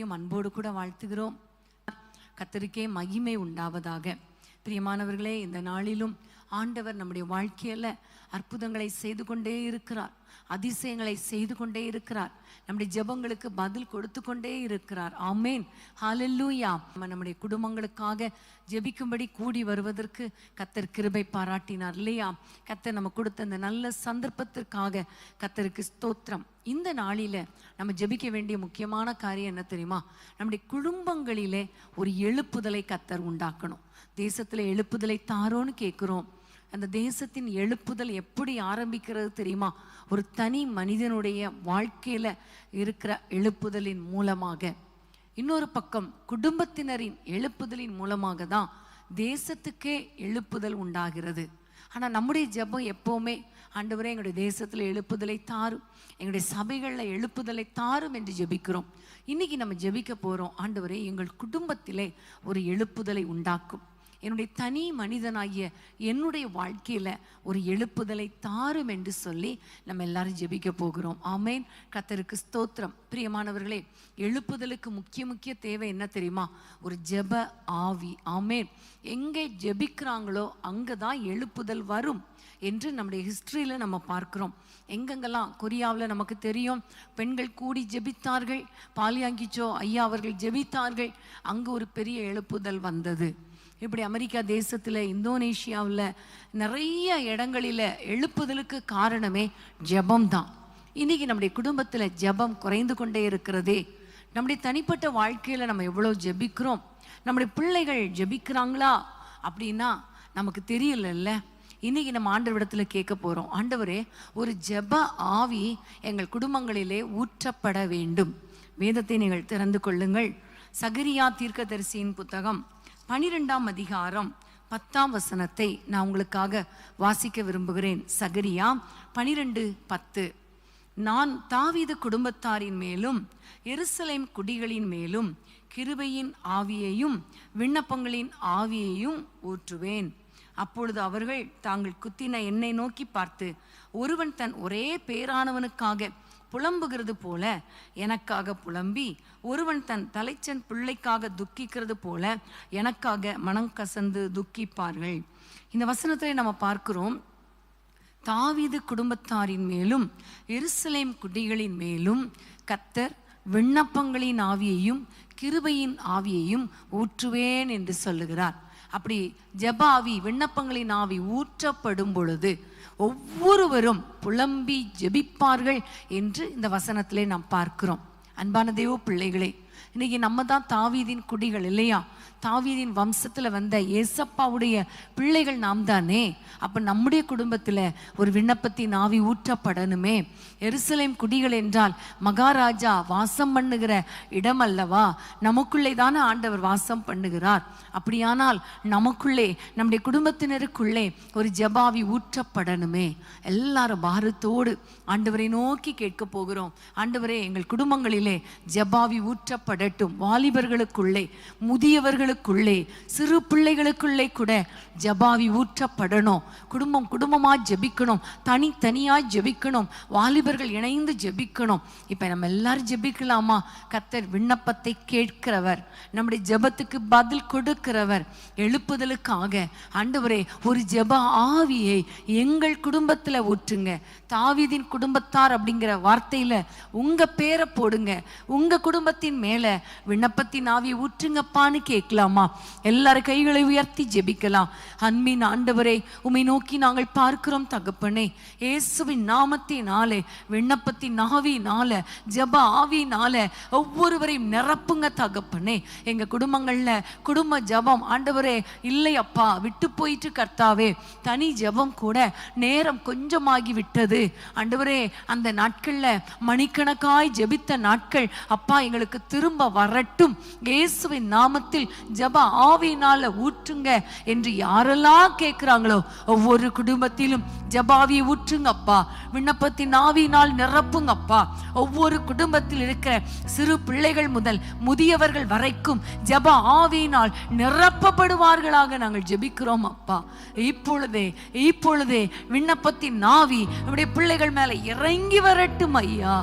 ஒவ்வொருவரையும் அன்போடு கூட வாழ்த்துகிறோம். கர்த்தருக்கே மகிமை உண்டாவதாக. பிரியமானவர்களே, இந்த நாளிலும் ஆண்டவர் நம்முடைய வாழ்க்கையில அற்புதங்களை செய்து கொண்டே இருக்கிறார், அதிசயங்களை செய்து கொண்டே இருக்கிறார், நம்முடைய ஜெபங்களுக்கு பதில் கொடுத்து கொண்டே இருக்கிறார். ஆமேன், ஹல்லேலூயா. நம்முடைய குடும்பங்களுக்காக ஜெபிக்கும்படி கூடி வருவதற்கு கர்த்தர் கிருபை பாராட்டினார் இல்லையா? கர்த்தர் நம்ம கொடுத்த அந்த நல்ல சந்தர்ப்பத்திற்காக கர்த்தருக்கு ஸ்தோத்திரம். இந்த நாளில நம்ம ஜெபிக்க வேண்டிய முக்கியமான காரியம் என்ன தெரியுமா? நம்முடைய குடும்பங்களிலே ஒரு எழுப்புதலை கர்த்தர் உண்டாக்கணும். தேசத்துல எழுப்புதலை தாரோன்னு கேட்கிறோம். அந்த தேசத்தின் எழுப்புதல் எப்படி ஆரம்பிக்கிறது தெரியுமா? ஒரு தனி மனிதனுடைய வாழ்க்கையில இருக்கிற எழுப்புதலின் மூலமாக. இன்னொரு பக்கம் குடும்பத்தினரின் எழுப்புதலின் மூலமாக தான் தேசத்துக்கே எழுப்புதல் உண்டாகிறது. ஆனா நம்முடைய ஜெபம் எப்பவுமே, ஆண்டவரே எங்களுடைய தேசத்துல எழுப்புதலை தாரும், எங்களுடைய சபைகளில் எழுப்புதலை தாரும் என்று ஜெபிக்கிறோம். இன்னைக்கு நம்ம ஜெபிக்க போறோம், ஆண்டவரே எங்கள் குடும்பத்திலே ஒரு எழுப்புதலை உண்டாக்கும், என்னுடைய தனி மனிதனாகிய என்னுடைய வாழ்க்கையில ஒரு எழுப்புதலை தாரும் என்று சொல்லி நம்ம எல்லாரும் ஜெபிக்க போகிறோம். ஆமேன், கர்த்தருக்கு ஸ்தோத்திரம். பிரியமானவர்களே, எழுப்புதலுக்கு முக்கிய தேவை என்ன தெரியுமா? ஒரு ஜெப ஆவி. ஆமேன். எங்கே ஜெபிக்கிறாங்களோ அங்கதான் எழுப்புதல் வரும் என்று நம்முடைய ஹிஸ்டரியில நம்ம பார்க்கிறோம். எங்கெங்கெல்லாம் கொரியாவில் நமக்கு தெரியும், பெண்கள் கூடி ஜெபித்தார்கள், பாலியாங்கிச்சோ ஐயா அவர்கள் ஜெபித்தார்கள், அங்கு ஒரு பெரிய எழுப்புதல் வந்தது. இப்படி அமெரிக்கா தேசத்துல, இந்தோனேஷியாவில் நிறைய இடங்களில எழுப்புதலுக்கு காரணமே ஜெபம் தான். இன்னைக்கு நம்முடைய குடும்பத்துல ஜெபம் குறைந்து கொண்டே இருக்கிறதே. நம்முடைய தனிப்பட்ட வாழ்க்கையில நம்ம எவ்வளவு ஜெபிக்கிறோம், நம்முடைய பிள்ளைகள் ஜெபிக்கிறாங்களா அப்படின்னா நமக்கு தெரியல. இன்னைக்கு நம்ம ஆண்டவரிடத்துல கேட்க போறோம், ஆண்டவரே ஒரு ஜெப ஆவி எங்கள் குடும்பங்களிலே ஊற்றப்பட வேண்டும். வேதத்தை நீங்கள் திறந்து கொள்ளுங்கள். சகரியா தீர்க்கதரிசியின் புத்தகம் 12ஆம் அதிகாரம் 10ஆம் வசனத்தை நான் உங்களுக்காக வாசிக்க விரும்புகிறேன். சகரியா 12:10. நான் தாவீது குடும்பத்தாரின் மேலும் எருசலேம் குடிகளின் மேலும் கிருபையின் ஆவியையும் விண்ணப்பங்களின் ஆவியையும் ஊற்றுவேன். அப்பொழுது அவர்கள் தாங்கள் குத்தின என்னை நோக்கி பார்த்து, ஒருவன் தன் ஒரே பேரானவனுக்காக புலம்புகிறது போல எனக்காக புலம்பி, ஒருவன் தன் தலைச்சன் பிள்ளைக்காக துக்கிக்கிறது போல எனக்காக மனம் கசந்து துக்கிப்பார்கள். இந்த வசனத்தை நம்ம பார்க்கிறோம், தாவீது குடும்பத்தாரின் மேலும் எருசலேம் குடிகளின் மேலும் கர்த்தர் விண்ணப்பங்களின் ஆவியையும் கிருபையின் ஆவியையும் ஊற்றுவேன் என்று சொல்லுகிறார். அப்படி ஜெப ஆவி, விண்ணப்பங்களின் ஆவி ஊற்றப்படும் பொழுது ஒவ்வொருவரும் புலம்பி ஜெபிப்பார்கள் என்று இந்த வசனத்திலே நாம் பார்க்கிறோம். அன்பான தேவ பிள்ளைகளே, இன்னைக்கு நம்ம தான் தாவீதின் குடிகள் இல்லையா? தாவீதின் வம்சத்துல வந்த ஏசப்பாவுடைய பிள்ளைகள் நாம் தானே. அப்ப நம்முடைய குடும்பத்துல ஒரு விண்ணப்பத்தின் ஆவி ஊற்றப்படணுமே. எருசலேம் குடிகள் என்றால் மகாராஜா வாசம் பண்ணுகிற இடம் அல்லவா? நமக்குள்ளே தானே ஆண்டவர் வாசம் பண்ணுகிறார். அப்படியானால் நமக்குள்ளே, நம்முடைய குடும்பத்தினருக்குள்ளே ஒரு ஜெபாவி ஊற்றப்படணுமே. எல்லாரும் பாரத்தோடு ஆண்டவரை நோக்கி கேட்க போகிறோம். ஆண்டவரே எங்கள் குடும்பங்களிலே ஜெபாவி ஊற்றப்படட்டும். வாலிபர்களுக்குள்ளே, முதியவர்களுக்குள்ளே, சிறு பிள்ளைகளுக்குள்ளே கூட ஜெபாவி ஊற்றப்படணும். குடும்பம் குடும்பமா ஜெபிக்கணும், தனித்தனியா ஜெபிக்கணும், வாலிபர்கள் இணைந்து ஜெபிக்கணும். இப்ப நம்ம எல்லாரும் ஜெபிக்கலாமா? கர்த்தர் விண்ணப்பத்தை கேட்கிறவர், நம்முடைய ஜெபத்துக்கு பதில் கொடுக்கிறவர். எழுப்புதலுக்காக ஆண்டவரே ஒரு ஜெப ஆவியை எங்கள் குடும்பத்துல ஊற்றுங்க. தாவீதின் குடும்பத்தார் அப்படிங்கிற வார்த்தையில உங்க பேரை போடுங்க. உங்க குடும்பத்தின் மேல விண்ணப்பத்தின் ஆவியை ஊற்றுங்கப்பான்னு கேட்கலாமா? எல்லாரும் கைகளை உயர்த்தி ஜெபிக்கலாம். அன்பின் ஆண்டவரே, உம்மை நோக்கி நாங்கள் பார்க்கிறோம் தகப்பனே. இயேசுவின் நாமத்தினாலே, விண்ணப்பத்தின் ஆவியினால, ஜெப ஆவியினால ஒவ்வொருவரையும் நிரப்புங்க தகப்பனே. எங்க குடும்பங்கள்ல குடும்ப ஜெபம் ஆண்டவரே இல்லை அப்பா, விட்டு போயிட்டு கர்த்தாவே, தனி ஜெபம் கூட நேரம் கொஞ்சமாகி விட்டது ஆண்டவரே. அந்த நாட்கள்ல மணிக்கணக்காய் ஜெபித்த நாட்கள் அப்பா எங்களுக்கு திரும்ப வரட்டும். இயேசுவின் நாமத்தில் ஜெப ஆவியினால ஊற்றுங்க என்று யாரெல்லாம் கேட்கிறாங்களோ ஒவ்வொரு குடும்பத்திலும் ஜெபாவியை ஊற்றுங்கப்பா. விண்ணப்பத்தின் ஆவியினால் நிரப்புங்கப்பா. ஒவ்வொரு குடும்பத்தில் இருக்கிற சிறு பிள்ளைகள் முதல் முதியவர்கள் வரைக்கும் ஜெப ஆவியினால் நிரப்பப்படுவார்களாக நாங்கள் ஜெபிக்கிறோம் அப்பா. இப்பொழுதே விண்ணப்பத்தின் ஆவி நம்முடைய பிள்ளைகள் மேல இறங்கி வரட்டும் ஐயா.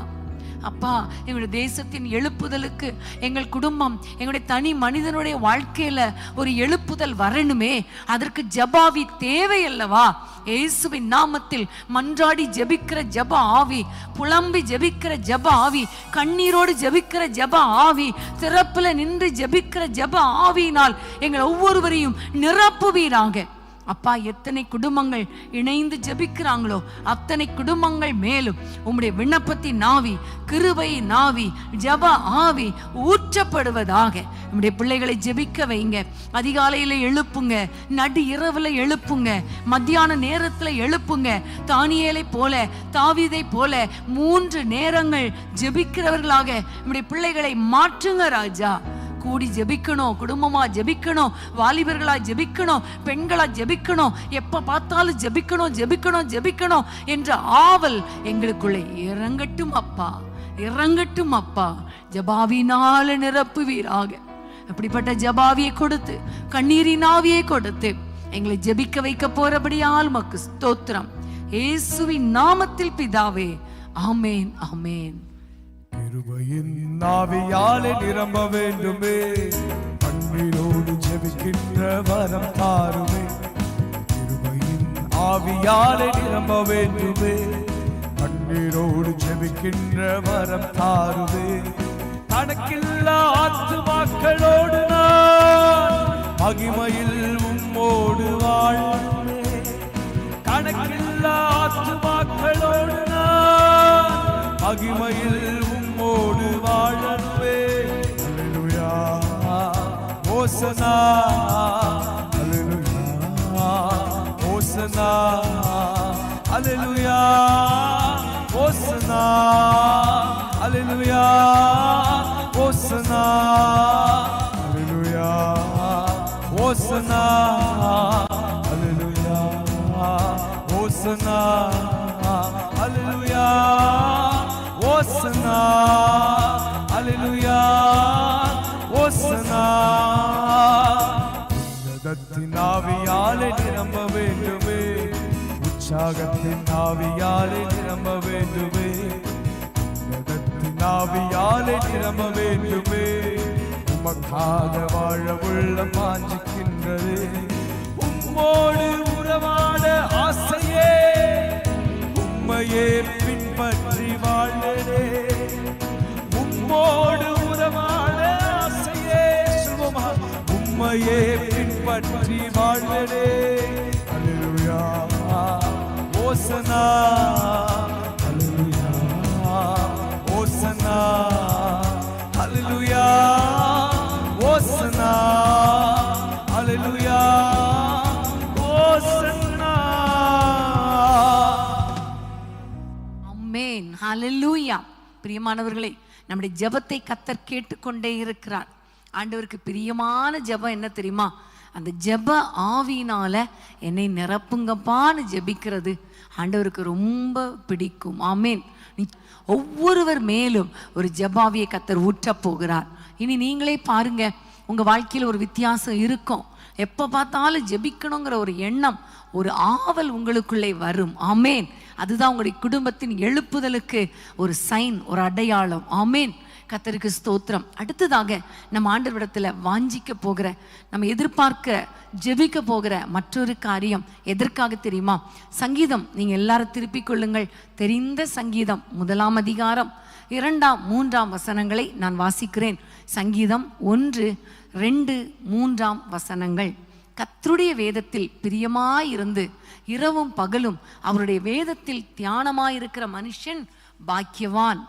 அப்பா, எங்களுடைய தேசத்தின் எழுப்புதலுக்கு எங்கள் குடும்பம், எங்களுடைய தனி மனிதனுடைய வாழ்க்கையில ஒரு எழுப்புதல் வரணுமே, அதற்கு ஜபாவி தேவை அல்லவா? இயேசுவின் நாமத்தில் மன்றாடி ஜெபிக்கிற ஜப ஆவி, புலம்பி ஜெபிக்கிற ஜப ஆவி, கண்ணீரோடு ஜெபிக்கிற ஜப ஆவி, திறப்புல நின்று ஜெபிக்கிற ஜப ஆவியினால் எங்கள் ஒவ்வொருவரையும் நிரப்புவீராக. அப்பா, எத்தனை குடும்பங்கள் இணைந்து ஜெபிக்கிறாங்களோ அத்தனை குடும்பங்கள் மேலும் உம்முடைய விண்ணப்பத்தின் ஆவி, கிருபையின் ஆவி, ஜப ஆவி ஊற்றப்படுவதாக. நம்முடைய பிள்ளைகளை ஜெபிக்க வைங்க. அதிகாலையில எழுப்புங்க, நடு இரவுல எழுப்புங்க, மத்தியான நேரத்துல எழுப்புங்க. தானியேலை போல, தாவீதை போல 3 நேரங்கள் ஜெபிக்கிறவர்களாக நம்முடைய பிள்ளைகளை மாற்றுங்க ராஜா. கூடி ஜெபிக்கணும், குடும்பமா ஜெபிக்கணும், வாலிபர்களா ஜெபிக்கணும், பெண்களா ஜெபிக்கணும், எப்ப பார்த்தாலும் ஜெபிக்கணும் ஜெபிக்கணும் ஜெபிக்கணும் என்ற ஆவல் எங்களுக்குள்ளே இறங்கட்டும் அப்பா, இறங்கட்டும் அப்பா. ஜபாவினால நிரப்புவீராக. அப்படிப்பட்ட ஜபாவியை கொடுத்து, கண்ணீரின் ஆவியை கொடுத்து எங்களை ஜெபிக்க வைக்க போறபடியால் உமக்கு ஸ்தோத்திரம். இயேசுவின் நாமத்தில் பிதாவே, ஆமேன் ஆமேன். கிருபையின் ஆவியாலே நிரம்ப வேண்டுமே, கண்ணீரோடு ஜெபிக்கின்ற வரம் தாருமே. கிருபையின் ஆவியாலே நிரம்ப வேண்டுமே, கண்ணீரோடு ஜெபிக்கின்ற வரம் தாருமே. கணக்கில்லா ஆத்துமாக்களோடு நான் மகிமையில் உம்மோடு வாழ்வே. கணக்கில்லா ஆத்துமாக்களோடு நான் மகிமையில் உம்மோடு வாழவே. அல்லேலூயா, ஓசனா, அல்லேலூயா, ஓசனா, அல்லேலூயா, ஓசனா, அல்லேலூயா, ஓசனா, அல்லேலூயா, ஓசனா, அல்லேலூயா, ஓசனா, அல்லேலூயா, ஓசனா, அல்லேலூயா, ஓசனா. உன்னதத்தின் ஆவியாலே நிரம்ப வேண்டுமே, உற்சாகத்தின் ஆவியாலே நிரம்ப வேண்டுமே. உன்னதத்தின் ஆவியாலே நிரம்ப வேண்டுமே, உமக்காக வாழ உள்ளம் வாஞ்சிக்கின்றது. உம்மோடு உறவாட ஆசையே, உம்மையே பின்பற்றி வாழவே. உம்மோடு உறவாட ஆசையே, சொல்வோமா, உம்மையே பின்பற்றி வாழவே. அல்லேலூயா, ஓசனா, அல்லேலூயா, ஓசனா, அல்லேலூயா, ஓசனா, அல்லேலூயா, ஓசனா. ஆமென், ஹல்லேலூயா. பிரியமானவர்களே, நம்முடைய ஜெபத்தை கர்த்தர் கேட்டுக்கொண்டே இருக்கிறார். ஆண்டவருக்கு பிரியமான ஜெபம் என்ன தெரியுமா? அந்த ஜெப ஆவியினால என்னை நிரப்புங்கப்பான்னு ஜெபிக்கிறது ஆண்டவருக்கு ரொம்ப பிடிக்கும். ஆமென். ஒவ்வொருவர் மேலும் ஒரு ஜெபாவியை கர்த்தர் ஊற்றப் போகிறார். இனி நீங்களே பாருங்க, உங்க வாழ்க்கையில் ஒரு வித்தியாசம் இருக்கும். எப்போ பார்த்தாலும் ஜெபிக்கணுங்கிற ஒரு எண்ணம், ஒரு ஆவல் உங்களுக்குள்ளே வரும். ஆமேன். அதுதான் உங்களுடைய குடும்பத்தின் எழுப்புதலுக்கு ஒரு சைன், ஒரு அடையாளம். ஆமேன். கர்த்தருக்கு ஸ்தோத்திரம். அடுத்ததாக நம்ம ஆண்டவரிடத்துல வாஞ்சிக்க போகிற, நம்ம எதிர்பார்க்க ஜெபிக்க போகிற மற்றொரு காரியம் எதற்காக தெரியுமா? சங்கீதம், நீங்க எல்லாரும் திருப்பிக் கொள்ளுங்கள். தெரிந்த சங்கீதம் 1ஆம் அதிகாரம் 2, 3 வசனங்களை நான் வாசிக்கிறேன். சங்கீதம் 1, 2, 3 வசனங்கள். கர்த்தருடைய வேதத்தில் பிரியமாயிருந்து இரவும் பகலும் அவருடைய வேதத்தில் தியானமாயிருக்கிற மனுஷன் பாக்கியவான்.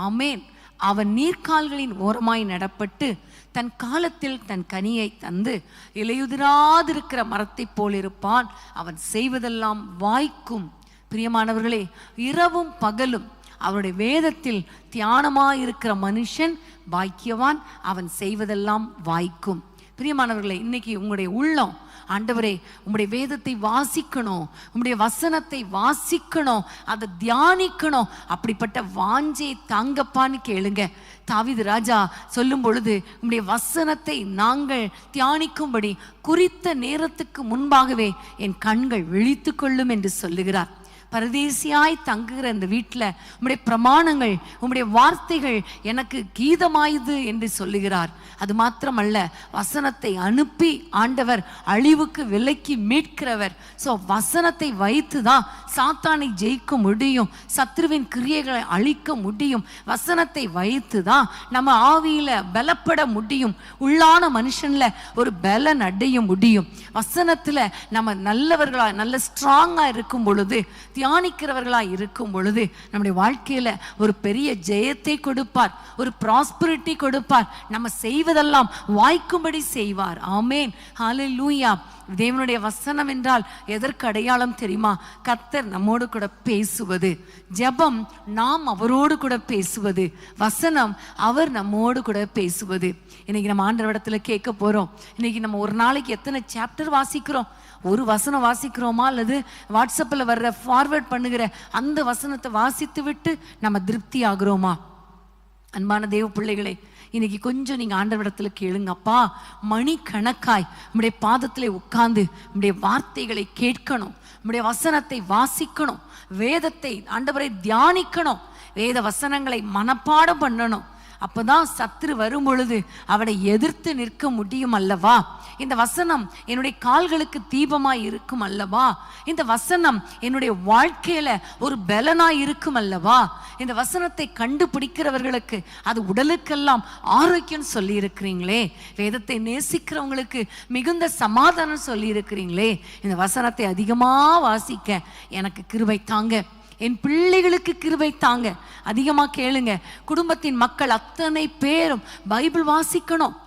ஆமேன். அவன் நீர்க்கால்களின் ஓரமாய் நடப்பட்டு தன் காலத்தில் தன் கனியை தந்து இலையுதிராதிருக்கிற மரத்தை போல் இருப்பான். அவன் செய்வதெல்லாம் வாய்க்கும். பிரியமானவர்களே, இரவும் பகலும் அவருடைய வேதத்தில் தியானமாயிருக்கிற மனுஷன் பாக்கியவான், அவன் செய்வதெல்லாம் வாய்க்கும். பிரியமானவர்களே, இன்னைக்கு உங்களுடைய உள்ளம், ஆண்டவரே உம்முடைய வேதத்தை வாசிக்கணும், உம்முடைய வசனத்தை வாசிக்கணும், அதை தியானிக்கணும், அப்படிப்பட்ட வாஞ்சை தாங்கப்பான்னு கேளுங்க. தாவீது ராஜா சொல்லும் பொழுது, உம்முடைய வசனத்தை நாங்கள் தியானிக்கும்படி குறித்த நேரத்துக்கு முன்பாகவே என் கண்கள் விழித்து கொள்ளும் என்று சொல்லுகிறார். பரதேசியாய் தங்குகிற இந்த வீட்டில் உம்முடைய பிரமாணங்கள், உம்முடைய வார்த்தைகள் எனக்கு கீதமாயுது என்று சொல்லுகிறார். அது மாத்திரமல்ல, வசனத்தை அனுப்பி ஆண்டவர் அழிவுக்கு விலக்கி மீட்கிறவர். ஸோ வசனத்தை வைத்து தான் சாத்தானை ஜெயிக்க முடியும், சத்ருவின் கிரியைகளை அழிக்க முடியும். வசனத்தை வைத்து தான் நம்ம ஆவியில பலப்பட முடியும், உள்ளான மனுஷன்ல ஒரு பலன் அடைய முடியும். வசனத்துல நம்ம நல்லவர்களா, நல்ல ஸ்ட்ராங்கா இருக்கும் பொழுது, தியானிக்கிறவர்களா இருக்கும் பொழுது நம்முடைய வாழ்க்கையில ஒரு பெரிய ஜெயத்தை கொடுப்பார், ஒரு ப்ராஸ்பரிட்டி கொடுப்பார். நம்ம செய்வதெல்லாம் வாய்க்கும்படி செய்வார். ஆமேன், ஹல்லேலூயா. தேவனுடைய வசனம் என்றால் எதற்கு அடையாளம் தெரியுமா? கர்த்தர் நம்மோடு கூட பேசுவது. ஜெபம் நாம் அவரோடு கூட பேசுவது, வசனம் அவர் நம்மோடு கூட பேசுவது. இன்னைக்கு நம்ம ஆண்டவரிடத்துல கேட்க போறோம். இன்னைக்கு நம்ம ஒரு நாளைக்கு எத்தனை சாப்டர் வாசிக்கிறோம்? ஒரு வசனம் வாசிக்கிறோமா, அல்லது வாட்ஸ்அப்பில் வர்ற ஃபார்வர்ட் பண்ணுகிற அந்த வசனத்தை வாசித்து விட்டு நம்ம திருப்தி ஆகிறோமா? அன்பான தேவ பிள்ளைகளே, இன்னைக்கு கொஞ்சம் நீங்க ஆண்டவரிடத்துல கேளுங்கப்பா. மணிக்கணக்காய் உம்முடைய பாதத்திலே உட்கார்ந்து உம்முடைய வார்த்தைகளை கேட்கணும், உம்முடைய வசனத்தை வாசிக்கணும், வேதத்தை ஆண்டவரை தியானிக்கணும், வேத வசனங்களை மனப்பாடம் பண்ணணும். அப்பதான் சத்துரு வரும் பொழுது அவனை எதிர்த்து நிற்க முடியும் அல்லவா? இந்த வசனம் என்னுடைய கால்களுக்கு தீபமாய் இருக்கும் அல்லவா? இந்த வசனம் என்னுடைய வாழ்க்கையில ஒரு பலனாய் இருக்கும் அல்லவா? இந்த வசனத்தை கண்டுபிடிக்கிறவர்களுக்கு அது உடலுக்கெல்லாம் ஆரோக்கியம் சொல்லி இருக்கிறீங்களே. வேதத்தை நேசிக்கிறவங்களுக்கு மிகுந்த சமாதானம் சொல்லி இருக்கிறீங்களே. இந்த வசனத்தை அதிகமா வாசிக்க எனக்கு கிருபை தாங்க, என் பிள்ளைகளுக்கு கிருபை தாங்க. அதிகமா கேளுங்க. குடும்பத்தின் மக்கள் அத்தனை பேரும் பைபிள் வாசிக்கணும்,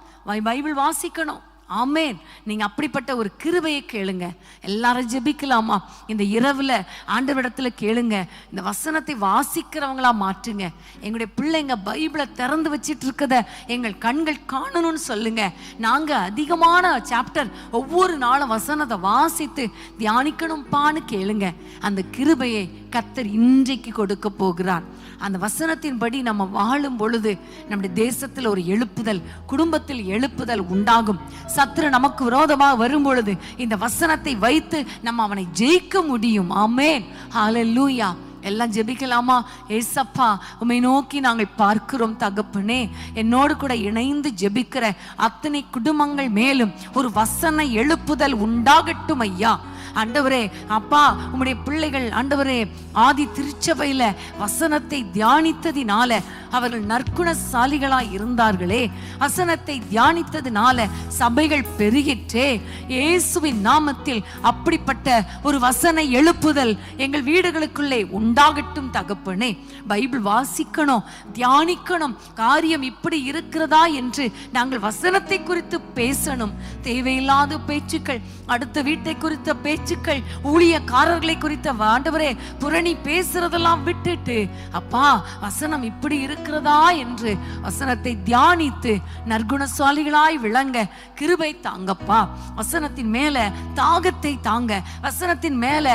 பைபிள் வாசிக்கணும். ஆமேன். நீங்க அப்படிப்பட்ட ஒரு கிருபையை கேளுங்க. எல்லாரும் ஜெபிக்கலாமா? இந்த இரவுல ஆண்டவரிடத்துல கேளுங்க, இந்த வசனத்தை வாசிக்கிறவங்களா மாற்றுங்க. எங்களுடைய பிள்ளைங்க பைபிளை திறந்து வச்சிட்டு இருக்கத எங்கள் கண்கள் காணணும்னு சொல்லுங்க. நாங்க அதிகமான சாப்டர் ஒவ்வொரு நாளும் வசனத்தை வாசித்து தியானிக்கணும்பான்னு கேளுங்க. அந்த கிருபையை கர்த்தர் இன்றைக்கு கொடுக்க போகிறார். அந்த வசனத்தின்படி நம்ம வாழும் பொழுது நம்முடைய தேசத்தில் ஒரு எழுப்புதல், குடும்பத்தில் எழுப்புதல் உண்டாகும். சத்துரு நமக்கு விரோதமாக வரும் பொழுது இந்த வசனத்தை வைத்து நம்ம அவனை ஜெயிக்க முடியும். ஆமென், ஹல்லேலூயா. எல்லாம் ஜெபிக்கலாமா? ஏசப்பா, உம்மை நோக்கி நாங்கள் பார்க்கிறோம் தகப்பனே. என்னோடு கூட இணைந்து ஜெபிக்கிற அத்தனை குடும்பங்கள் மேலும் ஒரு வசன எழுப்புதல் உண்டாகட்டும் ஐயா. ஆண்டவரே, அப்பா, உம்முடைய பிள்ளைகள் ஆண்டவரே ஆதி திருச்சபையில வசனத்தை தியானித்ததினால அவர்கள் நற்குணசாலிகளாய் இருந்தார்களே. வசனத்தை தியானித்ததினால சபைகள் பெருகிற்றே. இயேசுவின் நாமத்தில் அப்படிப்பட்ட ஒரு வசன எழுப்புதல் எங்கள் வீடுகளுக்குள்ளே உண்டாகட்டும் தகப்பனே. பைபிள் வாசிக்கணும், தியானிக்கணும். காரியம் இப்படி இருக்கிறதா என்று நாங்கள் வசனத்தை குறித்து பேசணும். தேவையில்லாத பேச்சுக்கள், அடுத்த வீட்டை குறித்த பேச்சுக்கள், ஊழியக்காரர்களை குறித்த ஆண்டவரே புரணி பேசுறதெல்லாம் விட்டுட்டு, அப்பா வசனம் இப்படி இருக்கிறதா என்று வசனத்தை தியானித்து நற்குணசாலிகளாய் விளங்க கிருபை தாங்கப்பா. வசனத்தின் மேல தாகத்தை தாங்க, வசனத்தின் மேல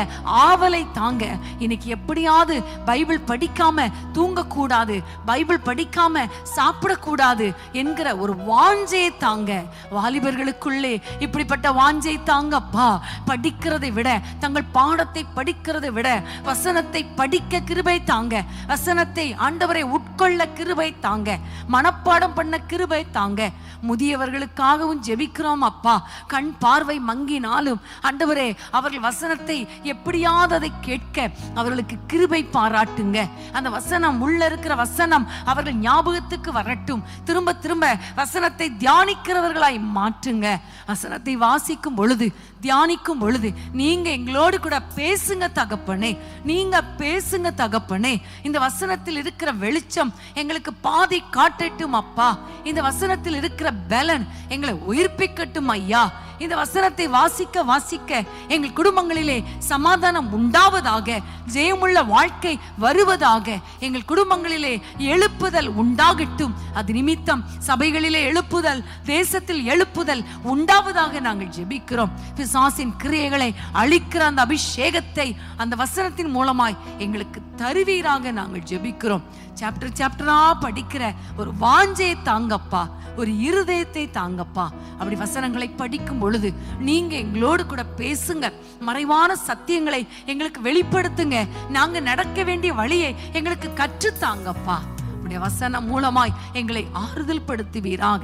ஆவலை தாங்க. இன்னைக்கு எப்படியாவது பைபிள் படிக்காம தூங்கக்கூடாது, பைபிள் படிக்காம சாப்பிடக்கூடாது என்கிற ஒரு வாஞ்சையை தாங்க. வாலிபர்களுக்குள்ளே இப்படிப்பட்ட வாஞ்சை தாங்கப்பா. படிக்கிறதை விட, தங்கள் பாடத்தை படிக்கிறதை விட வசனத்தை படிக்க கிருபை தாங்க. வசனத்தை ஆண்டவரை உட்கொள்ள கிருபை தாங்க. மனப்பாடம் பண்ண கிருபை தாங்க. முதியவர்களுக்காகவும் ஜெபிக்கிறோம் அப்பா. கண் பார்வை மங்கினாலும் ஆண்டவரே அவர்கள் வசனத்தை எப்படியாவது அதை கேட்க அவர்களுக்கு கிருபை பாராட்டுங்க. அந்த வசனம், உள்ள இருக்கிற வசனம் அவர்கள் ஞாபகத்துக்கு வரட்டும். திரும்ப திரும்ப வசனத்தை தியானிக்கிறவர்களாய் மாற்றுங்க. வசனத்தை வாசிக்கும் பொழுது, தியானிக்கும் பொழுது நீங்க எங்களோடு கூட பேசுங்க தகப்பனே. நீங்க பேசுங்க தகப்பனே. இந்த வசனத்தில் இருக்கிற வெளிச்சம் எங்களுக்கு பாதை காட்டட்டும் அப்பா. இந்த வசனத்தில் இருக்கிற பலன் எங்களை உயிர்ப்பிக்கட்டும் ஐயா. இந்த வசனத்தை வாசிக்க வாசிக்க எங்கள் குடும்பங்களிலே சமாதானம் உண்டாவதாக, ஜெயமுள்ள வாழ்க்கை வருவதாக, எங்கள் குடும்பங்களிலே எழுப்புதல் உண்டாகட்டும். அது நிமித்தம் சபைகளிலே எழுப்புதல், தேசத்தில் எழுப்புதல் உண்டாவதாக நாங்கள் ஜெபிக்கிறோம். பிசாசின் கிரியைகளை அழிக்கிற அந்த அபிஷேகத்தை அந்த வசனத்தின் மூலமாய் எங்களுக்கு தருவீராக நாங்கள் ஜெபிக்கிறோம். சாப்டரா படிக்கிற ஒரு வாஞ்சையை தாங்கப்பா, ஒரு இருதயத்தை தாங்கப்பா. அப்படி வசனங்களை படிக்கும் பொழுது நீங்க எங்களோடு கூட பேசுங்க, மறைவான சத்தியங்களை எங்களுக்கு வெளிப்படுத்துங்க, நாங்க நடக்க வேண்டிய வழியை எங்களுக்கு கற்றுத்தாங்கப்பா. உடைய வசனம் மூலமாய் எங்களை ஆறுதல் படுத்துவீராக,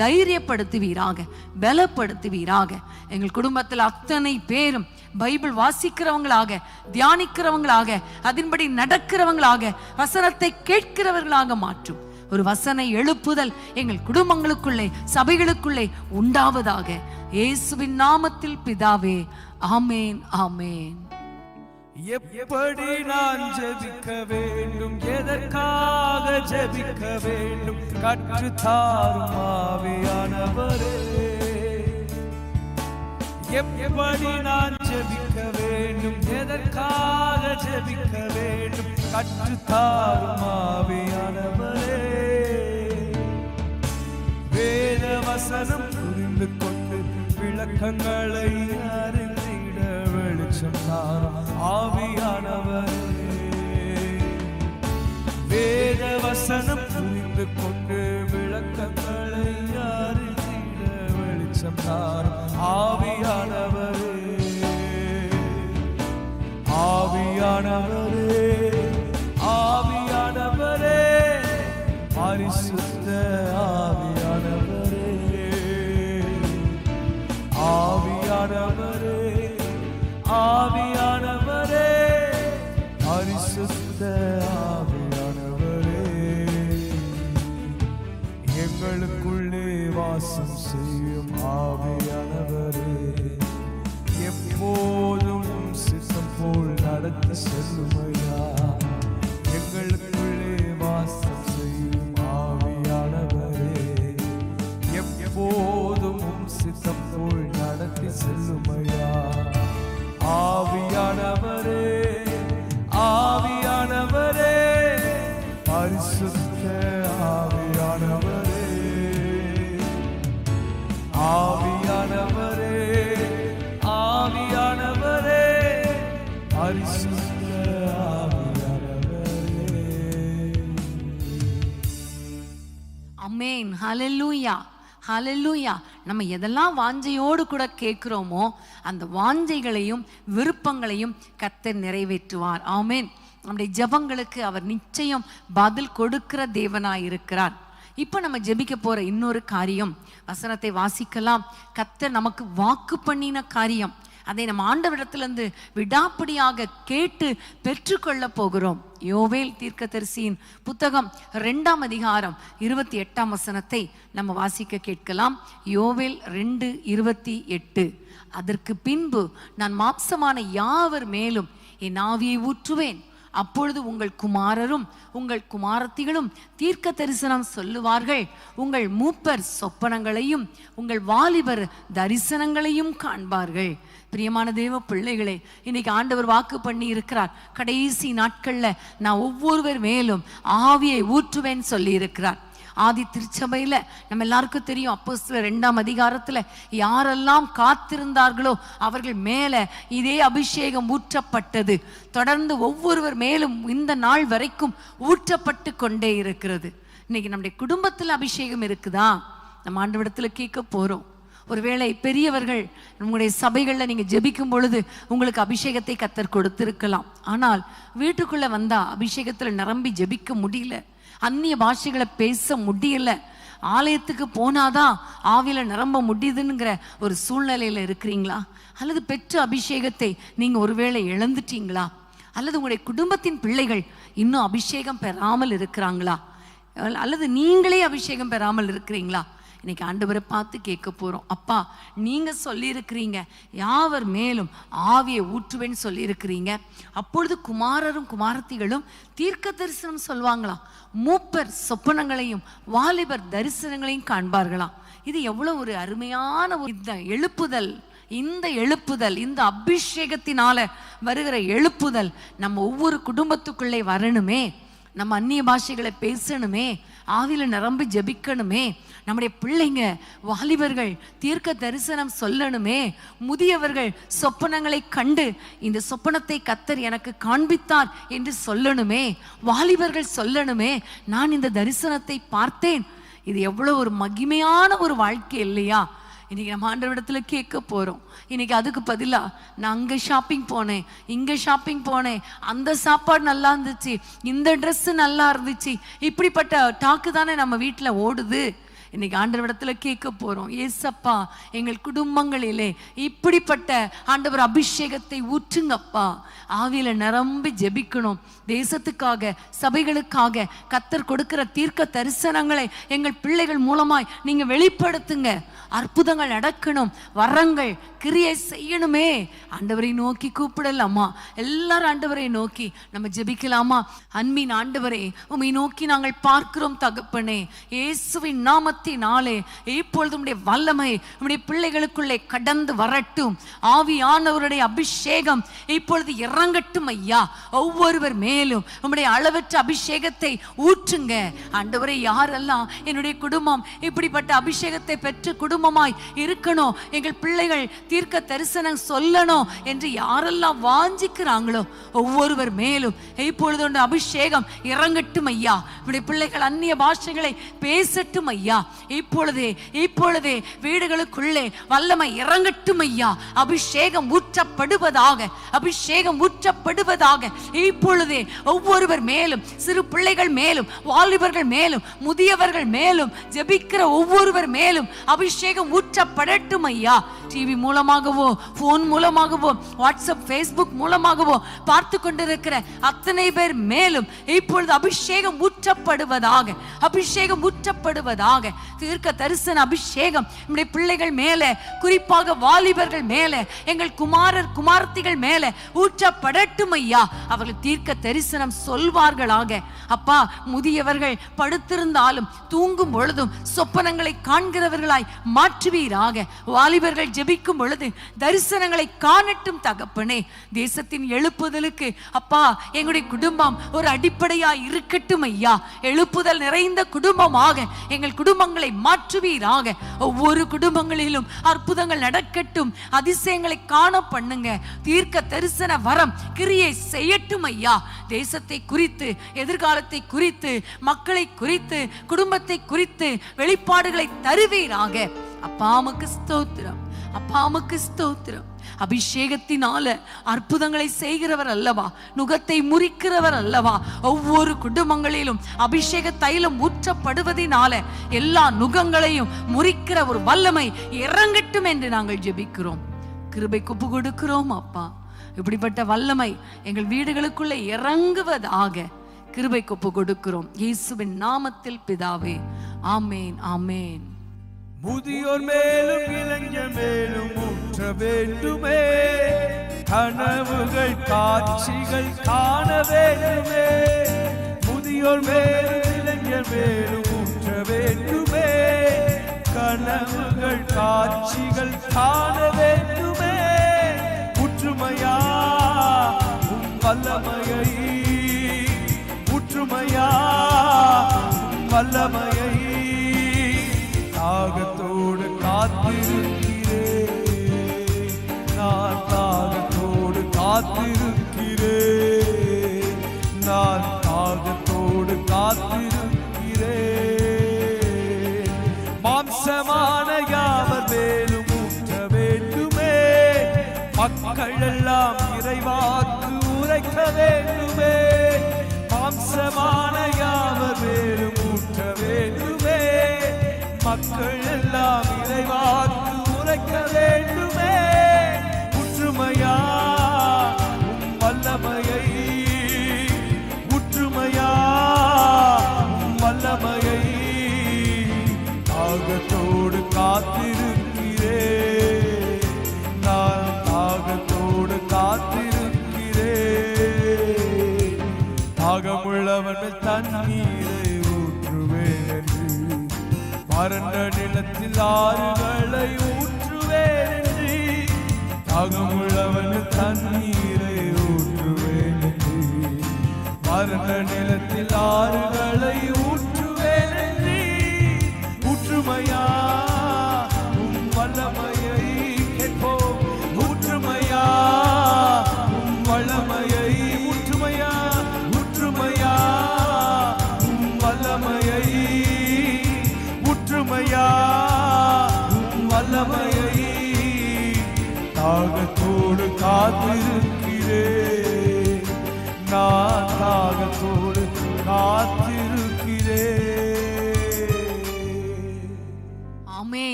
தைரியப்படுத்துவீராக, பலப்படுத்துவீராக. எங்கள் குடும்பத்தில் அத்தனை பேரும் பைபிள் வாசிக்கிறவங்களாக, தியானிக்கிறவங்களாக, அதன்படி நடக்கிறவங்களாக, வசனத்தை கேட்கிறவர்களாக மாற்றும் ஒரு வசன எழுப்புதல் எங்கள் குடும்பங்களுக்குள்ளே, சபைகளுக்குள்ளே உண்டாவதாக. இயேசுவின் நாமத்தில் பிதாவே, ஆமேன், ஆமேன். எப்படி நான் ஜெபிக்க வேண்டும், எதற்காக ஜெபிக்க வேண்டும், கற்றுத்தாரும் ஆவியானவரே. எப்படி நான் ஜெபிக்க வேண்டும், எதற்காக ஜெபிக்க வேண்டும், கற்றுத்தாரும் ஆவியானவரே. வேத வசனம் புரிந்து கொண்டு விளக்கங்களை அறிந்திட வெளிச்சம் தாரும் ஆவியானவரே. வேத வசனம் புரிந்து கொண்டு விளக்கங்களை அறிந்திட வெளிச்சம் தாரும் ஆவியானவரே. ஆவியானவரே, ஆவியானவரே, பரிசுத்த ஆவியானவரே. ஆவியானவரே, ஆவியானவரே, பரிசுத்த ஆவியானவரே. எங்களுக்குள்ளே வாசம் செய்யும் ஆவியானவரே, எப்போதும் சித்தம் போல் நடத்தி செல்லுமையா. எங்களுக்குள்ளே வாசம் செய்யும் ஆவியானவரே, எப்போதும் சித்தம் போல் நடத்தி செல்லுமையா. ஆவியானவரே, ஆவியானவரே, பரிசுத்த ஆவியானவரே. ஆவியானவரே, ஆவியானவரே, பரிசுத்த ஆவியானவரே. ஆமென். ஹல்லேலூயா, ஹல்லேலூயா. நம்ம எதெல்லாம் வாஞ்சையோடு கூட கேட்கிறோமோ அந்த வாஞ்சைகளையும் விருப்பங்களையும் கர்த்தர் நிறைவேற்றுவார். ஆமென். நம்முடைய ஜெபங்களுக்கு அவர் நிச்சயம் பதில் கொடுக்கிற தேவனாய் இருக்கிறார். இப்ப நம்ம ஜெபிக்க போற இன்னொரு காரியம், வசனத்தை வாசிக்கலாம். கர்த்தர் நமக்கு வாக்கு பண்ணின காரியம், அதை நம்ம ஆண்டவரிடத்திலிருந்து விடாப்பிடியாக கேட்டு பெற்றுக்கொள்ள போகிறோம். யோவேல் தீர்க்கதரிசியின் புத்தகம் 2ஆம் அதிகாரம் 28ஆம் வசனத்தை நம்ம வாசிக்க கேட்கலாம். யோவேல் 2:28. அதற்கு பின்பு நான் மாம்சமான யாவர் மேலும் என் ஆவியை ஊற்றுவேன், அப்பொழுது உங்கள் குமாரரும் உங்கள் குமாரத்திகளும் தீர்க்க தரிசனம் சொல்லுவார்கள், உங்கள் மூப்பர் சொப்பனங்களையும் உங்கள் வாலிபர் தரிசனங்களையும் காண்பார்கள். பிரியமான தேவ பிள்ளைகளே, இன்னைக்கு ஆண்டவர் வாக்கு பண்ணி இருக்கிறார், கடைசி நாட்கள்ல நான் ஒவ்வொருவர் மேலும் ஆவியை ஊற்றுவேன் சொல்லி இருக்கிறார். ஆதி திருச்சபையில நம்ம எல்லாருக்கும் தெரியும், அப்போஸ்தலர் 2ஆம் அதிகாரத்துல யாரெல்லாம் காத்திருந்தார்களோ அவர்கள் மேல இதே அபிஷேகம் ஊற்றப்பட்டது. தொடர்ந்து ஒவ்வொருவர் மேலும் இந்த நாள் வரைக்கும் ஊற்றப்பட்டு கொண்டே இருக்கிறது. இன்னைக்கு நம்முடைய குடும்பத்தில் அபிஷேகம் இருக்குதா? நம்ம ஆண்டவரிடத்துல கேட்க போறோம். ஒருவேளை பெரியவர்கள் உங்களுடைய சபைகளில் நீங்க ஜெபிக்கும் பொழுது உங்களுக்கு அபிஷேகத்தை கர்த்தர் கொடுத்திருக்கலாம். ஆனால் வீட்டுக்குள்ள வந்தா அபிஷேகத்துல நிரம்பி ஜெபிக்க முடியல, அந்நிய பாஷைகளை பேச முடியல, ஆலயத்துக்கு போனாதான் ஆவியில நிரம்ப முடியுதுங்கிற ஒரு சூழ்நிலையில இருக்கிறீங்களா? அல்லது பெற்ற அபிஷேகத்தை நீங்க ஒருவேளை இழந்துட்டீங்களா? அல்லது உங்களுடைய குடும்பத்தின் பிள்ளைகள் இன்னும் அபிஷேகம் பெறாமல் இருக்கிறாங்களா? அல்லது நீங்களே அபிஷேகம் பெறாமல் இருக்கிறீங்களா? இன்னைக்கு ஆண்டவரை பார்த்து கேட்க போறோம். அப்பா, நீங்க சொல்லியிருக்கிறீங்க யாவர் மேலும் ஆவியை ஊற்றுவேன்னு சொல்லியிருக்கிறீங்க, அப்பொழுது குமாரரும் குமாரத்திகளும் தீர்க்க தரிசனம் சொல்வாங்களாம், மூப்பர் சொப்பனங்களையும் வாலிபர் தரிசனங்களையும் காண்பார்களாம். இது எவ்வளவு ஒரு அருமையான இந்த எழுப்புதல், இந்த எழுப்புதல், இந்த அபிஷேகத்தினால வருகிற எழுப்புதல் நம்ம ஒவ்வொரு குடும்பத்துக்குள்ளே வரணுமே. நம்ம அந்நிய பாஷைகளை பேசணுமே, ஆவியில நிரம்பி ஜெபிக்கணுமே. நம்முடைய பிள்ளைங்க வாலிபர்கள் தீர்க்க தரிசனம் சொல்லணுமே. முதியவர்கள் சொப்பனங்களை கண்டு இந்த சொப்பனத்தை கர்த்தர் எனக்கு காண்பித்தார் என்று சொல்லணுமே. வாலிபர்கள் சொல்லணுமே, நான் இந்த தரிசனத்தை பார்த்தேன். இது எவ்வளவு ஒரு மகிமையான ஒரு வாழ்க்கை இல்லையா? இன்னைக்கு நம்ம ஆண்டவரிடத்துல கேட்க போறோம். இன்னைக்கு அதுக்கு பதிலா நான் அங்க ஷாப்பிங் போனேன், இங்க ஷாப்பிங் போனேன், அந்த சாப்பாடு நல்லா இருந்துச்சு, இந்த ட்ரெஸ் நல்லா இருந்துச்சு, இப்படிப்பட்ட டாக்கு தானே நம்ம வீட்டுல ஓடுது. இன்னைக்கு ஆண்டவரிடத்துல கேட்க போறோம், ஏசப்பா எங்கள் குடும்பங்களிலே இப்படிப்பட்ட ஆண்டவர் அபிஷேகத்தை ஊற்றுங்கப்பா. ஆவியில நிரம்பி ஜெபிக்கணும். தேசத்துக்காக, சபைகளுக்காக கர்த்தர் கொடுக்கிற தீர்க்க தரிசனங்களை எங்கள் பிள்ளைகள் மூலமாய் நீங்க வெளிப்படுத்துங்க. அற்புதங்கள் நடக்கணும், வரங்கள் கிரியை செய்யணுமே. ஆண்டவரை நோக்கி கூப்பிடலாமா? எல்லாரும் ஆண்டவரை நோக்கி நம்ம ஜெபிக்கலாமா? அன்பின் ஆண்டவரே, உம்மை நோக்கி நாங்கள் பார்க்கிறோம் தகப்பனே. இயேசுவின் நாமத்தினாலே இப்பொழுது உம்முடைய வல்லமை உம்முடைய பிள்ளைகளுக்குள்ளே கடந்து வரட்டும். ஆவியானவருடைய அபிஷேகம் இப்பொழுது இறங்கட்டும் ஐயா. ஒவ்வொருவர் மேலும் உம்முடைய அளவற்ற அபிஷேகத்தை ஊற்றுங்க ஆண்டவரே. யாரெல்லாம் என்னுடைய குடும்பம் இப்படிப்பட்ட அபிஷேகத்தை பெற்று குடும்பமாய் இருக்கணும், எங்கள் பிள்ளைகள் தீர்க்க தரிசனம் சொல்லணும் என்று யாரெல்லாம் வாஞ்சிக்கிறாங்களோ ஒவ்வொருவர் மேலும் இப்பொழுது அபிஷேகம் இறங்கட்டும் ஐயா. உடைய பிள்ளைகள் அந்நிய பாஷைகளை பேசட்டும் ஐயா. இப்பொழுதே வீடுகளுக்குள்ளே வல்லமை இறங்கட்டும் ஐயா. அபிஷேகம் ஊற்றப்படுவதாக, அபிஷேகம் ஊற்றப்படுவதாக. இப்பொழுதே ஒவ்வொருவர் மேலும், சிறு பிள்ளைகள் மேலும், வாலிபர்கள் மேலும், முதியவர்கள் மேலும், ஜெபிக்கிற ஒவ்வொருவர் மேலும் அபிஷேகம் ஊற்றப்படட்டும் ஐயா. டிவி மூலமாகவோ, போன் மூலமாகவோ, வாட்ஸ்அப், ஃபேஸ்புக் மூலமாகவோ பார்த்து கொண்டிருக்கிற அத்தனை பேர் மேலும் இப்பொழுது அபிஷேகம் ஊற்றப்படுவதாக, அபிஷேகம் ஊற்றப்படுவதாக. தீர்க்க தரிசன அபிஷேகம் நம்முடைய பிள்ளைகள் மேலே, குறிப்பாக வாலிபர்கள் மேலே, எங்கள் குமாரர் குமாரத்திகள் மேலே ஊற்றப்படட்டும் ஐயா. அவர்கள் தீர்க்க தரிசனம் சொல்வார்களாக. அப்பா, முதியவர்கள் படுத்திருந்தாலும் தூங்கும் பொழுதும் சொப்பனங்களை காண்கிறவர்களாய் மாற்றுவீராக. வாலிபர்கள் ஜெபிக்கும் பொழுது தரிசனங்களை காணட்டும் தகப்பனே. தேசத்தின் எழுப்புதலுக்கு அப்பா எங்களுடைய குடும்பம் ஒரு அடிப்படையாய் இருக்கட்டும் ஐயா. எழுப்புதல் நிறைந்த குடும்பமாக எங்கள் குடும்பங்களை மாற்றுவீராக. ஒவ்வொரு குடும்பங்களிலும் அற்புதங்கள் நடக்கட்டும், அதிசயங்களை காண பண்ணுங்க. தீர்க்க தரிசன வரம் கிரியை செய்யட்டும் ஐயா. தேசத்தை குறித்து, எதிர்காலத்தை குறித்து, மக்களை குறித்து, குடும்பத்தை குறித்து வெளிப்பாடுகளை தருவீராக. அப்பாவுக்கு ஸ்தோத்திரம், அப்பாவுக்கு ஸ்தோத்திரம். அபிஷேகத்தினால அற்புதங்களை செய்கிறவர் அல்லவா, நுகத்தை முறிக்கிறவர் அல்லவா. ஒவ்வொரு குடும்பங்களிலும் அபிஷேக தைலம் ஊற்றப்படுவதனால எல்லா நுகங்களையும் முறிக்கிற ஒரு வல்லமை இறங்கட்டும் என்று நாங்கள் ஜெபிக்கிறோம். கிருபை ஒப்பு கொடுக்கிறோம் அப்பா. இப்படிப்பட்ட வல்லமை எங்கள் வீடுகளுக்குள்ளே இறங்குவதாக கிருபை ஒப்பு கொடுக்கிறோம் இயேசுவின் நாமத்தில் பிதாவே, ஆமேன், ஆமேன். முதியோர் மேலும் இளைஞர் மேலும் ஊற்ற வேண்டுமே, கனவுகள் காட்சிகள் காண வேண்டுமே. முதியோர் மேலும் இளைஞர் மேலும் ஊற்ற வேண்டுமே, கனவுகள் காட்சிகள் காண வேண்டுமே. ஊற்றுமையா உம் வல்லமையை, ஊற்றுமையா உம் வல்லமையை தாகத்தோடு காத்திருக்கிறேன், நான் தாகத்தோடு காத்திருக்கிறேன், நான் தாகத்தோடு காத்திருக்கிறேன். மாம்சமான யாவர் மேலும் ஊற்ற வேண்டுமே, மக்கள் எல்லாம் இறைவாக்கு உரைக்க வேண்டுமே. மாம்சமான யாவர் மேலும் ஊற்ற வேண்டுமே, மக்கள் எல்லாம் இறைவாக்கு உரைக்க வேண்டுமே. ஊற்றுமையா உம் வல்லமையை, ஊற்றுமையா உம் வல்லமையை தாகத்தோடு காத்திருக்கிறேன், நான் தாகத்தோடு காத்திருக்கிறேன். தாகமுள்ளவன் தண்ணீரை ஊற்றுவேன் என்று, வறண்ட நிலத்தில் ஆறுகளை ஊற்றுவேன் என்று. தாகமுள்ளவன் தண்ணீரை ஊற்றுவேன் என்று, வறண்ட நிலத்தில் ஆறுகளை ஊற்றுவேன்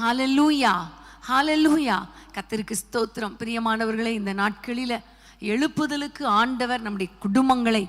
ஹல்லேலூயா, ஹல்லேலூயா. கர்த்தருக்கு ஸ்தோத்திரம். பிரியமானவர்களே, இந்த நாட்களில எழுப்புதலுக்கு ஆண்டவர் நம்முடைய குடும்பங்களை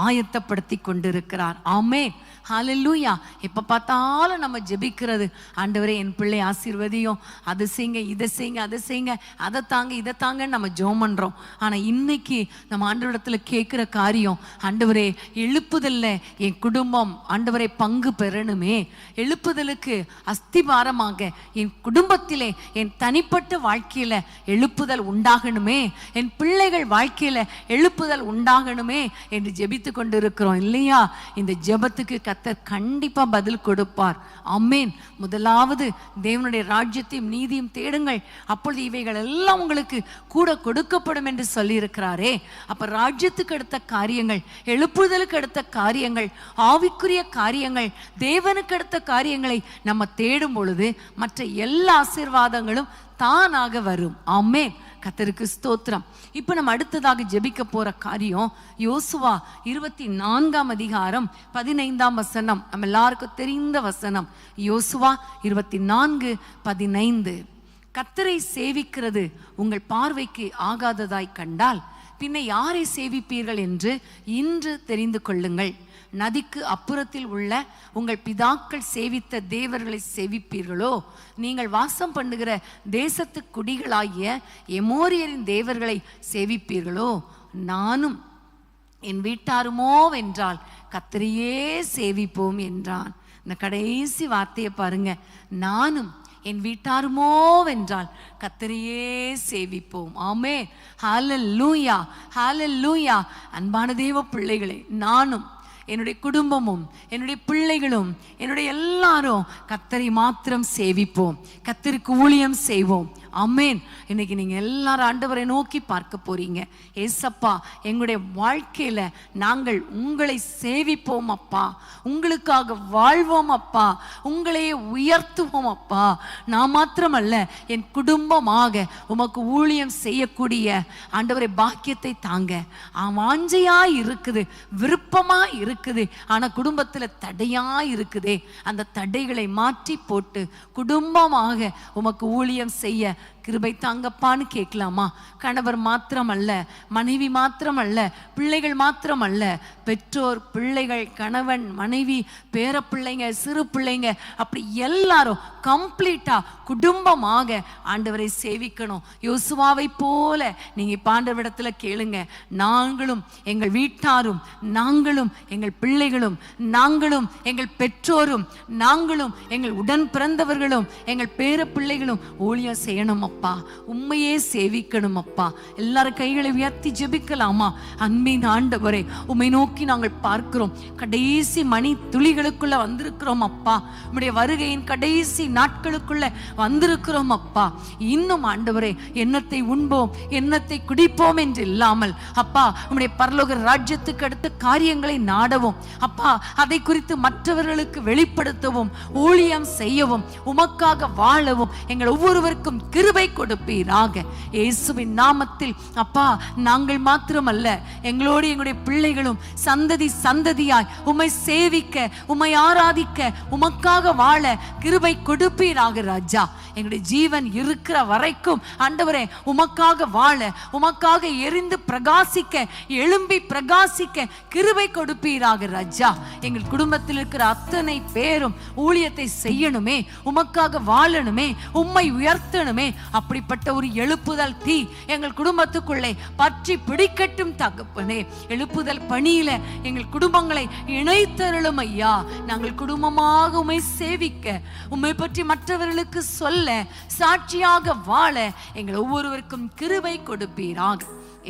ஆயத்தப்படுத்தி கொண்டிருக்கிறார். ஆமென், ஹல்லேலூயா. எப்போ பார்த்தாலும் நம்ம ஜெபிக்கிறது, ஆண்டவரே என் பிள்ளை ஆசீர்வதியும், அது செய்யுங்க, இதை செய்யுங்க, அதை செய்யுங்க, அதை தாங்க, இதை தாங்கன்னு நம்ம ஜெபம் பண்ணுறோம். ஆனால் இன்னைக்கு நம்ம ஆண்டவரிடத்தில் கேட்குற காரியம், ஆண்டவரே எழுப்புதல்ல என் குடும்பம் ஆண்டவரை பங்கு பெறணுமே, எழுப்புதலுக்கு அஸ்திபாரமாக என் குடும்பத்திலே என் தனிப்பட்ட வாழ்க்கையில் எழுப்புதல் உண்டாகணுமே, என் பிள்ளைகள் வாழ்க்கையில் எழுப்புதல் உண்டாகணுமே என்று ஜெபித்து கொண்டு இருக்கிறோம் இல்லையா? இந்த ஜெபத்துக்கு கர்த்தர் கண்டிப்பா பதில் கொடுப்பார். ஆமென். முதலாவது தேவனுடைய ராஜ்யத்தையும் நீதியும் தேடுங்கள், அப்பொழுது இவைகள் எல்லாம் உங்களுக்கு கூட கொடுக்கப்படும் என்று சொல்லி இருக்கிறாரே. அப்ப ராஜ்யத்துக்கு அடுத்த காரியங்கள், எழுப்புதலுக்கு அடுத்த காரியங்கள், ஆவிக்குரிய காரியங்கள், தேவனுக்கு அடுத்த காரியங்களை நம்ம தேடும் பொழுது மற்ற எல்லா ஆசீர்வாதங்களும் தானாக வரும். ஆமென். கர்த்தருக்கு ஸ்தோத்திரம். இப்போ நம்ம அடுத்ததாக ஜெபிக்க போற காரியம் யோசுவா 24ஆம் அதிகாரம் 15ஆம் வசனம். நம்ம எல்லாருக்கும் தெரிந்த வசனம். யோசுவா 24:15. கர்த்தரை சேவிக்கிறது உங்கள் பார்வைக்கு ஆகாததாய் கண்டால் பின்ன யாரை சேவிப்பீர்கள் என்று இன்று தெரிந்து கொள்ளுங்கள். நதிக்கு அப்புறத்தில் உள்ள உங்கள் பிதாக்கள் சேவித்த தேவர்களை சேவிப்பீர்களோ, நீங்கள் வாசம் பண்ணுகிற தேசத்து குடிகளாகிய எமோரியரின் தேவர்களை சேவிப்பீர்களோ, நானும் என் வீட்டாருமோ வென்றால் கர்த்தரையே சேவிப்போம் என்றான். இந்த கடைசி வார்த்தையை பாருங்க, நானும் என் வீட்டாருமோ வென்றால் கர்த்தரையே சேவிப்போம். ஆமென், ஹல்லேலூயா, ஹல்லேலூயா. அன்பான தேவ பிள்ளைகளே, நானும் என்னுடைய குடும்பமும் என்னுடைய பிள்ளைகளும் என்னுடைய எல்லாரும் கர்த்தரை மாத்திரம் சேவிப்போம், கர்த்தருக்கு ஊழியம் செய்வோம். ஆமென். இன்னைக்கு நீங்க எல்லாரும் ஆண்டவரை நோக்கி பார்க்க போறீங்க. ஏசப்பா, எங்களுடைய வாழ்க்கையில நாங்கள் உங்களை சேவிப்போம் அப்பா, உங்களுக்காக வாழ்வோம் அப்பா, உங்களையே உயர்த்துவோம் அப்பா. நான் மாத்திரமல்ல, என் குடும்பமாக உமக்கு ஊழியம் செய்யக்கூடிய ஆண்டவரை பாக்கியத்தை தாங்க. வாஞ்சையா இருக்குது, விருப்பமா இருக்குது, ஆனா குடும்பத்துல தடையா இருக்குதே, அந்த தடைகளை மாற்றி போட்டு குடும்பமாக உமக்கு ஊழியம் செய்ய கிருபை தாங்கப்பான்னு கேட்கலாமா? கணவர் மாத்திரம் அல்ல, மனைவி மாத்திரம் அல்ல, பிள்ளைகள் மாத்திரம் அல்ல, பெற்றோர், பிள்ளைகள், கணவன், மனைவி, பேர பிள்ளைங்க, சிறு பிள்ளைங்க, அப்படி எல்லாரும் கம்ப்ளீட்டா குடும்பமாக ஆண்டவரை சேவிக்கணும். யோசுவாவை போல நீங்க ஆண்டவரிடத்துல கேளுங்க, நாங்களும் எங்கள் வீட்டாரும், நாங்களும் எங்கள் பிள்ளைகளும், நாங்களும் எங்கள் பெற்றோரும், நாங்களும் எங்கள் உடன் பிறந்தவர்களும், எங்கள் பேர பிள்ளைகளும் ஊழியம் செய்யணும் அப்பா, உண்மையே சேவிக்கணும் அப்பா. எல்லாரும் கைகளை உயர்த்தி ஜெபிக்கலாமா? அன்பின் ஆண்டவரே, உம்மை நோக்கி நாங்கள் பார்க்கிறோம். கடைசி மணி துளிகளுக்குள்ள வந்திருக்கிறோம் அப்பா, உம்முடைய வருகையின் கடைசி நாட்களுக்குள்ள வந்திருக்கிறோம் அப்பா. இன்னும் ஆண்டவரே, எண்ணத்தை உண்போம், எண்ணத்தை குடிப்போம் என்று இல்லாமல் அப்பா, உம்முடைய பரலோக ராஜ்யத்துக்கு அடுத்த காரியங்களை நாடவும் அப்பா, அதை குறித்து மற்றவர்களுக்கு வெளிப்படுத்தவும், ஊழியம் செய்யவும், உமக்காக வாழவும் எங்கள் ஒவ்வொருவருக்கும் கிருபை கொடுப்பீராக. இயேசுவின் நாமத்தில் அப்பா, நாங்கள் மாத்திரமல்ல, எங்களோடு எங்களுடைய பிள்ளைகளும் சந்ததி சந்ததியாய் உம்மை சேவிக்க, உம்மை ஆராதிக்க, உமக்காக வாழ கிருபை கொடுப்பீராக ராஜா. எங்களுடைய ஜீவன் இருக்கிற வரைக்கும் ஆண்டவரே உமக்காக வாழ, உமக்காக எரிந்து பிரகாசிக்க, எழும்பி பிரகாசிக்க கிருபை கொடுப்பீராக ராஜா. எங்கள் குடும்பத்தில் இருக்கிற அத்தனை பேரும் ஊழியத்தை செய்யணுமே, உமக்காக வாழணுமே, உம்மை உயர்த்தணுமே. அப்படிப்பட்ட ஒரு எழுப்புதல் தீ எங்கள் குடும்பத்துக்குள்ளே பற்றி பிடிக்கட்டும் தகப்பனே. எழுப்புதல் பணியில எங்கள் குடும்பங்களை இணைத்தருளும் ஐயா. நாங்கள் குடும்பமாக உம்மை சேவிக்க, உம்மை பற்றி மற்றவர்களுக்கு சொல்ல, சாட்சியாக வாழ எங்கள் ஒவ்வொருவருக்கும் கிருபை கொடுப்பீராக.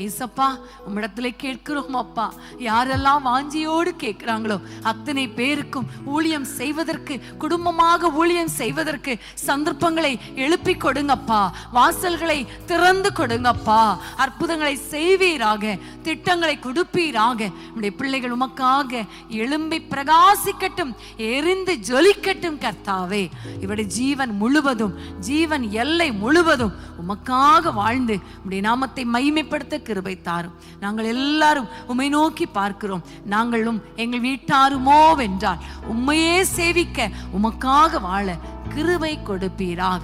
ஏசப்பா, உம்மிடத்துல கேட்கிறோம் அப்பா, யாரெல்லாம் வாஞ்சியோடு கேட்கிறாங்களோ அத்தனை பேருக்கும் ஊழியம் செய்வதற்கு, குடும்பமாக ஊழியம் செய்வதற்கு சந்தர்ப்பங்களை எழுப்பி கொடுங்கப்பா, வாசல்களை திறந்து கொடுங்கப்பா, அற்புதங்களை செய்வீராக, திட்டங்களை கொடுப்பீராக. நம்முடைய பிள்ளைகள் உமக்காக எழும்பி பிரகாசிக்கட்டும், எரிந்து ஜொலிக்கட்டும் கர்த்தாவே. இவருடைய ஜீவன் முழுவதும், ஜீவன் எல்லை முழுவதும் உமக்காக வாழ்ந்து உம்முடைய நாமத்தை மகிமைப்படுத்த கிருபை தாரும். நாங்கள் எல்லாரும் உம்மை நோக்கி பார்க்கிறோம். நாங்களும் எங்கள் வீட்டாருமோ வென்றால் உம்மையே சேவிக்க, உமக்காக வாழ கிருபை கொடுப்பீராக.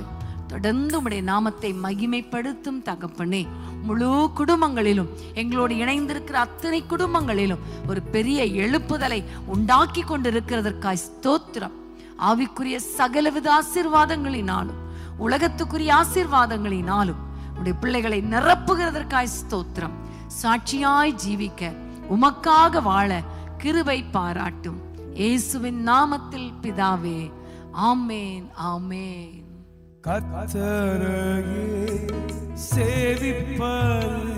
தொடர்ந்து உம்முடைய நாமத்தை மகிமைப்படுத்தும் தகப்பனே. முழு குடும்பங்களிலும், எங்களோடு இணைந்திருக்கிற அத்தனை குடும்பங்களிலும் ஒரு பெரிய எழுப்புதலை உண்டாக்கி கொண்டிருக்கிறதற்காய் ஸ்தோத்திரம். ஆவிக்குரிய சகலவித ஆசீர்வாதங்களினாலும் உலகத்துக்குரிய ஆசீர்வாதங்களினாலும் உடைய பிள்ளைகளை நிரப்புகிறதற்காய் ஸ்தோத்திரம். சாட்சியாய் ஜீவிக்க உமக்காக வாழ கிருபை பாராட்டும். இயேசுவின் நாமத்தில் பிதாவே, ஆமேன், ஆமேன். கர்த்தரையே சேவிப்பது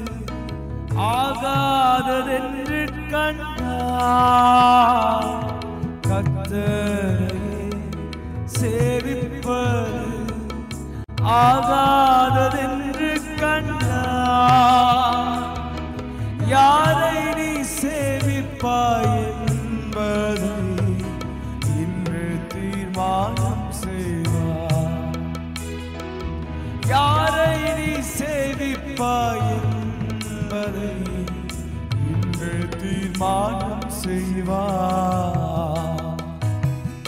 ஆகாததென்று கண்டார். கர்த்தரையே சேவிப்பது ஆகாததென்று கண்டார். யாரை நீ சேவிப்பாய் என்பதை இன்று தீர்மானம் செய்வார். யாரை நீ சேவிப்பாய் என்பதை இன்று தீர்மானம் செய்வார்.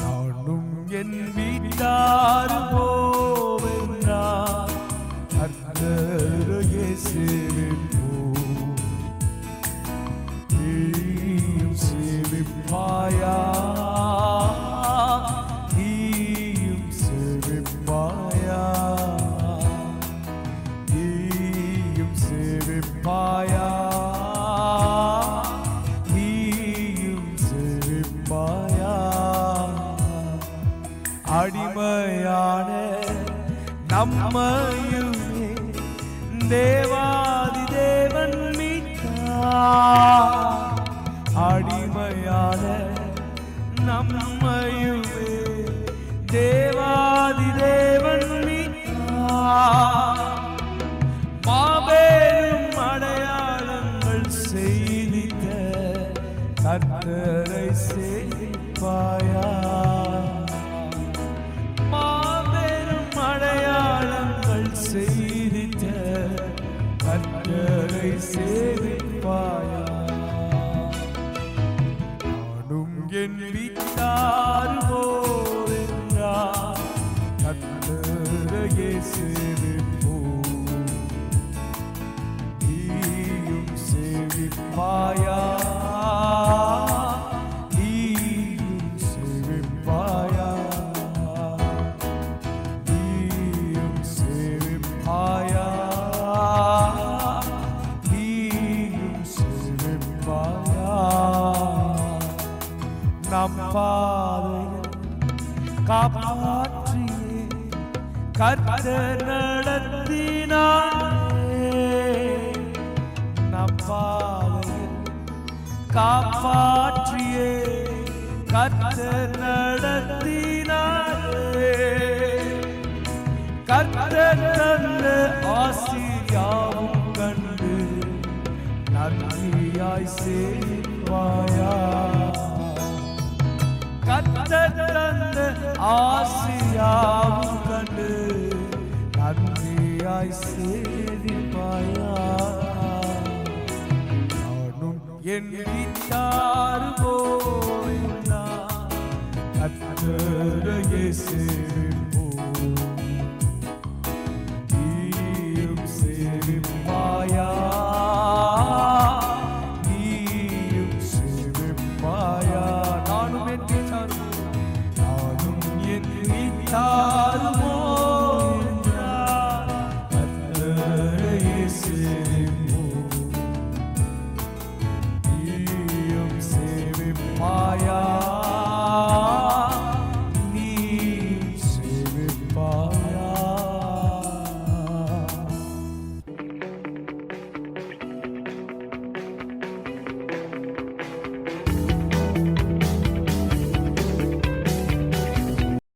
நானும் என் வீட்டாரும் போவென்றார் கர்த்தரையே சேவிப்போம். நீயும் சேவிப்பாயா? நீயும் சேவிப்பாயா? நீயும் சேவிப்பாயா? நீயும் சேவிப்பாயா? அடிமையான நம்மையுமே தேவாதி தேவன் மீட்டார். அடிமையான நம்மையுமே தேவாதி தேவன் மீட்டார். மாபெரும் அடையாளங்கள் செய்திட்ட கர்த்தரை சேவிப்பாயா? மாபெரும் அடையாளங்கள் செய்திட்ட கர்த்தரை சேவிப்பாயா? நானும் என் வீட்டார் போவென்றார் கர்த்தரையே சேவிப்போம். நீயும் சேவிப்பாயா? நீயும் சேவிப்பாயா? நீயும் சேவிப்பாயா? நீயும் சேவிப்பாயா? நம் பாதையில் காப்பாற்றியே கர்த்தர் நடத்தினாரே. நம் பாதையில் காப்பாற்றியே கர்த்தர் நடத்தினாரே. கர்த்தர் தந்த ஆசீர்வாதம் கண்டு நன்றியாய் சேவிப்பாயா? கர்த்தர் தந்த ஆசீர்வாதம் கண்டு நன்றியாய் சேவிப்பாயா? நானும் என் வீட்டார் போவென்றார் கர்த்தரையே சேவிப்போம். நீயும் சேவிப்பாயா? நீயும் சேவிப்பாயா? நானும் என் வீட்டார் போவென்றார் கர்த்தரையே சேவிப்போம். நீயும் சேவிப்பாயா?